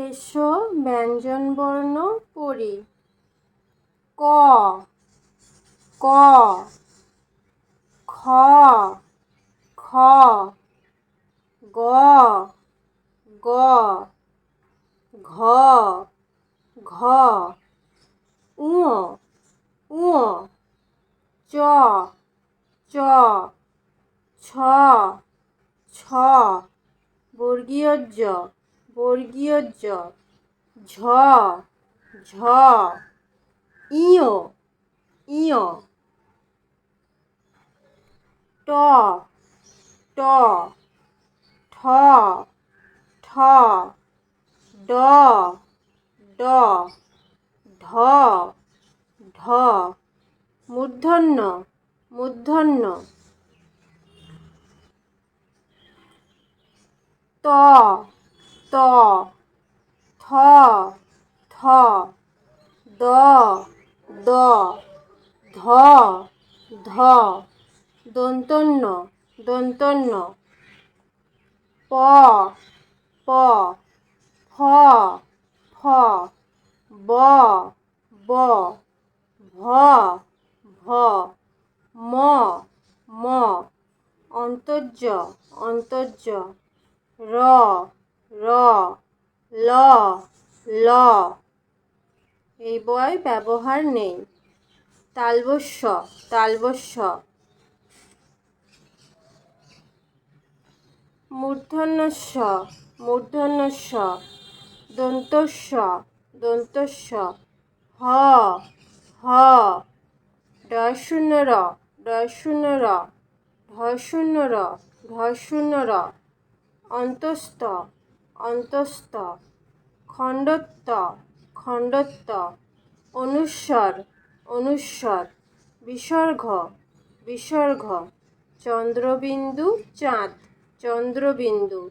এসো ব্যঞ্জনবর্ণ পড়ি। ক, ক, খ, খ, গ, গ, ঘ, ঘ, ঙ, ঙ, চ, চ, ছ, ছ, বর্গীয় জ, বর্গীয় জ, ঝ, ঝ, ইয়, ইয়, ট, ট, ঠ, ঠ, ড, ড, ঢ, ঢ, মূর্ধন্য, মূর্ধন্য, ত, ত, থ, থ, দ, দ, ধ, ধ, দন্তন্য, দন্তন্য, প, প, ফ, ফ, ব, ব, ভ, ভ, ম, ম, অন্তর্য, অন্তর্য, র, র, ল, ল। এই বয় ব্যবহার নেই। তালবস্য, তালবস্য, মূর্ধন্যস্য, মূর্ধন্যস্য, দন্তস্য, দন্তস্য, হ, হ, ডয়শূন্য র, ডয়শূন্য র, ঢয়শূন্য র, ঢয়শূন্য র, অন্তস্থ, অন্তস্থ, খণ্ডত্ব, খণ্ডত্ব, অনুস্বর, অনুস্বর, বিসর্গ, বিসর্গ, চন্দ্রবিন্দু চাঁদ, চন্দ্রবিন্দু।